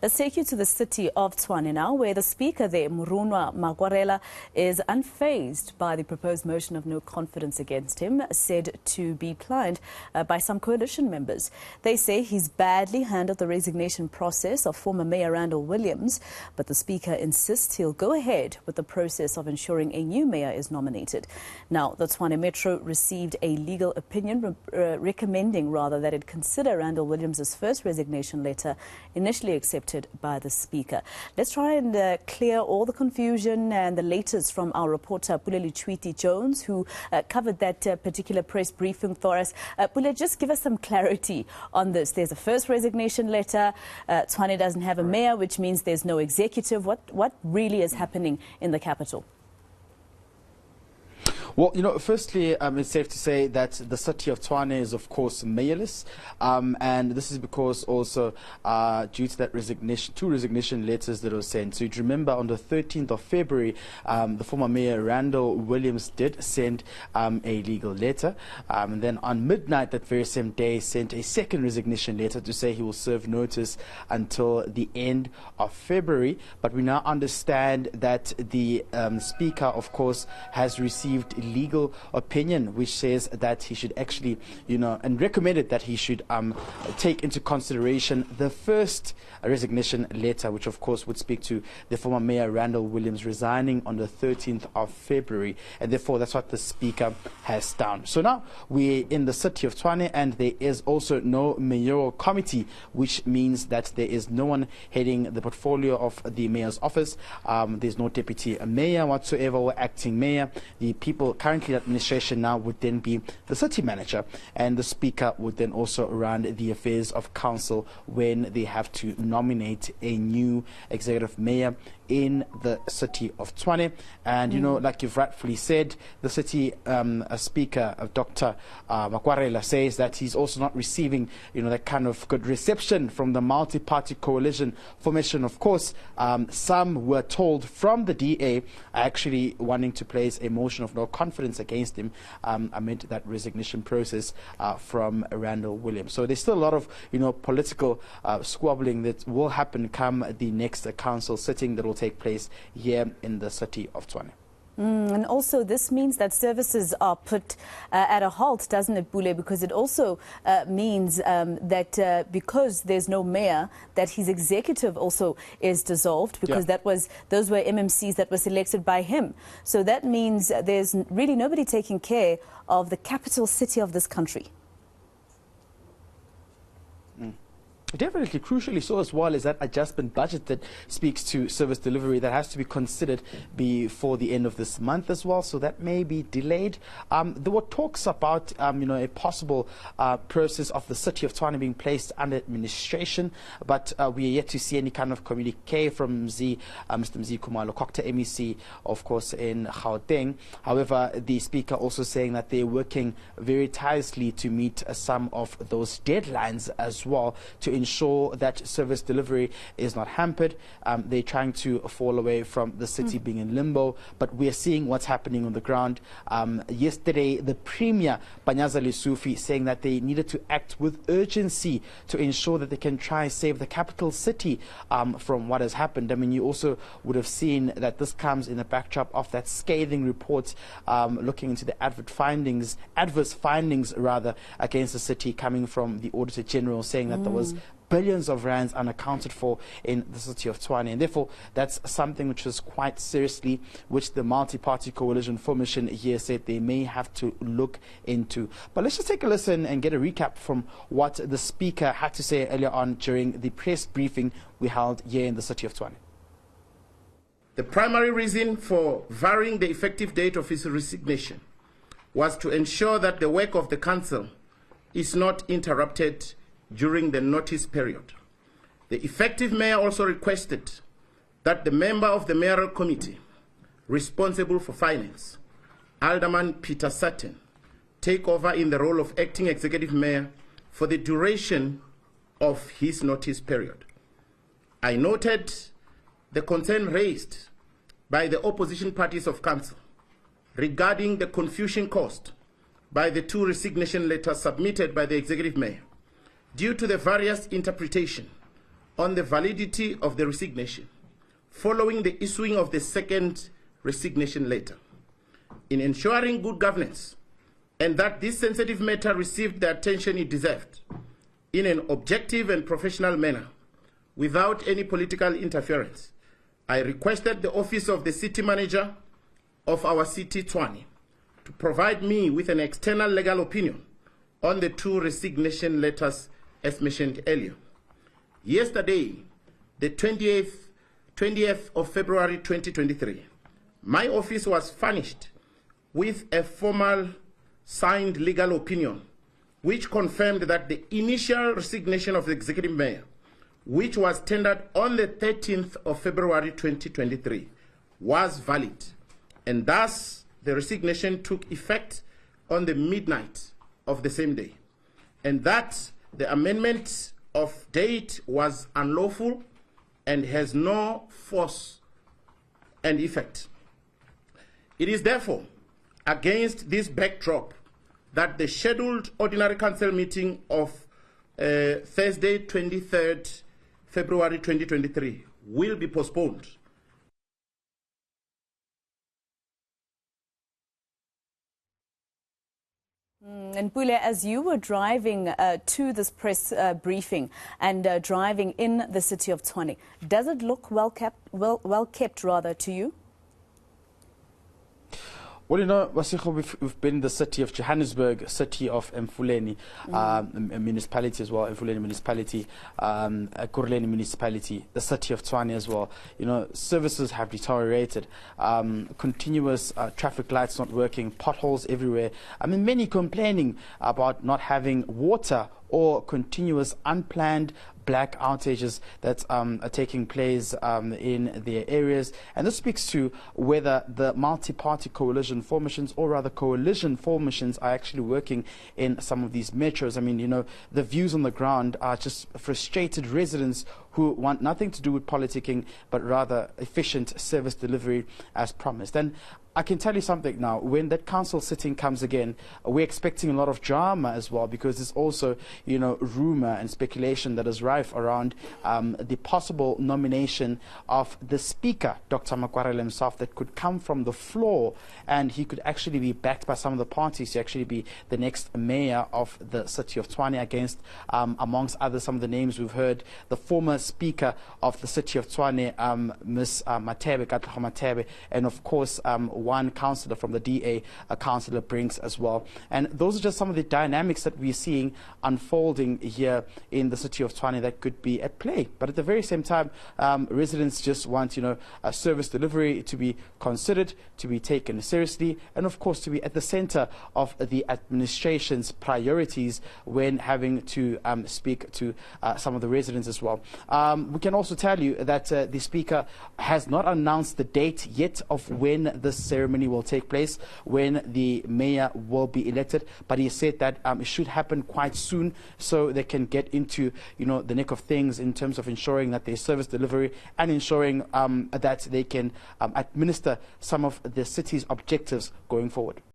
Let's take you to the city of Tshwane now, where the speaker there, Murunwa Makwerela, is unfazed by the proposed motion of no confidence against him, said to be plied by some coalition members. They say he's badly handled the resignation process of former Mayor Randall Williams, but the speaker insists he'll go ahead with the process of ensuring a new mayor is nominated. Now, the Tshwane Metro received a legal opinion recommending that it consider Randall Williams' first resignation letter initially accepted by the speaker. Let's try and clear all the confusion and the latest from our reporter Pule Letshwiti-Jones, who covered that particular press briefing for us. Pule, just give us some clarity on this. There's a first resignation letter. Tshwane doesn't have a mayor, which means there's no executive. What really is happening in the capital? Well, firstly, it's safe to say that the city of Tshwane is, of course, mayorless, and this is because also due to that two resignation letters that were sent. So you'd remember on the 13th of February, the former mayor Randall Williams did send a legal letter, and then on midnight that very same day sent a second resignation letter to say he will serve notice until the end of February. But we now understand that the speaker, of course, has received legal opinion which says that he should actually, and recommended that he should take into consideration the first resignation letter, which of course would speak to the former mayor Randall Williams resigning on the 13th of February, and therefore that's what the speaker has done. So now we're in the city of Tshwane, and there is also no mayoral committee, which means that there is no one heading the portfolio of the mayor's office. There's no deputy mayor whatsoever or acting mayor. The people currently in administration now would then be the city manager, and the speaker would then also run the affairs of council when they have to nominate a new executive mayor in the city of Tshwane. And like you've rightfully said, the city speaker, Dr. Makwerela, says that he's also not receiving that kind of good reception from the multi-party coalition formation. Of course, some were told from the DA are actually wanting to place a motion of no confidence against him amid that resignation process from Randall Williams. So there's still a lot of political squabbling that will happen come the next council sitting that will take place here in the city of Tshwane. And also this means that services are put at a halt, doesn't it, Pule? Because it also means that because there's no mayor, that his executive also is dissolved, because those were MMCs that were selected by him. So that means there's really nobody taking care of the capital city of this country. Definitely, crucially so as well, is that adjustment budget that speaks to service delivery that has to be considered before the end of this month as well. So that may be delayed. There were talks about a possible process of the city of Tshwane being placed under administration, but we are yet to see any kind of communique from Mr. Mzi Khumalo, Kokta MEC, of course, in Gauteng. However, the speaker also saying that they're working very tirelessly to meet some of those deadlines as well, to ensure that service delivery is not hampered. They're trying to fall away from the city being in limbo, but we're seeing what's happening on the ground. Yesterday, the Premier, Panyaza Lesufi, saying that they needed to act with urgency to ensure that they can try and save the capital city from what has happened. I mean, you also would have seen that this comes in the backdrop of that scathing report looking into the adverse findings against the city, coming from the Auditor General, saying that there was billions of rands unaccounted for in the city of Tshwane, and therefore that's something which is quite seriously, which the multi-party coalition formation here said they may have to look into. But let's just take a listen and get a recap from what the speaker had to say earlier on during the press briefing we held here in the city of Tshwane. The primary reason for varying the effective date of his resignation was to ensure that the work of the council is not interrupted during the notice period. The effective mayor also requested that the member of the mayoral committee responsible for finance, Alderman Peter Sutton, take over in the role of acting executive mayor for the duration of his notice period. I noted the concern raised by the opposition parties of council regarding the confusion caused by the two resignation letters submitted by the executive mayor due to the various interpretation on the validity of the resignation following the issuing of the second resignation letter, in ensuring good governance and that this sensitive matter received the attention it deserved in an objective and professional manner without any political interference. I requested the office of the city manager of our city, Tshwane, to provide me with an external legal opinion on the two resignation letters as mentioned earlier. Yesterday, the 20th of February 2023, my office was furnished with a formal signed legal opinion which confirmed that the initial resignation of the executive mayor, which was tendered on the 13th of February 2023, was valid, and thus the resignation took effect on the midnight of the same day, and that the amendment of date was unlawful and has no force and effect. It is therefore against this backdrop that the scheduled ordinary council meeting of Thursday, 23rd February 2023 will be postponed. And Pule, as you were driving to this press briefing and driving in the city of Tshwane, does it look well kept rather to you? Well, you know, Wasikho, we've been in the city of Johannesburg, city of Mfuleni municipality as well, Mfuleni municipality, Kurleni municipality, the city of Tshwane as well. You know, services have deteriorated, continuous traffic lights not working, potholes everywhere. I mean, many complaining about not having water or continuous unplanned black outages that are taking place in their areas. And this speaks to whether the multi-party coalition formations, or rather coalition formations, are actually working in some of these metros. I mean, you know, the views on the ground are just frustrated residents who want nothing to do with politicking, but rather efficient service delivery as promised. And I can tell you something now, when that council sitting comes again, we're expecting a lot of drama as well, because there's also, you know, rumor and speculation that is rife around the possible nomination of the speaker, Dr. Makwerela himself, that could come from the floor, and he could actually be backed by some of the parties to actually be the next mayor of the city of Tshwane, against, amongst others, some of the names we've heard, the former speaker of the city of Tshwane, Ms. Matebe, and of course, one councillor from the DA, Councillor Brinks as well. And those are just some of the dynamics that we're seeing unfolding here in the city of Tshwane that could be at play. But at the very same time, residents just want, you know, a service delivery to be considered, to be taken seriously, and of course to be at the center of the administration's priorities when having to speak to some of the residents as well. We can also tell you that the speaker has not announced the date yet of when the ceremony will take place, when the mayor will be elected, but he said that it should happen quite soon, so they can get into, you know, the neck of things in terms of ensuring that there's service delivery and ensuring that they can administer some of the city's objectives going forward.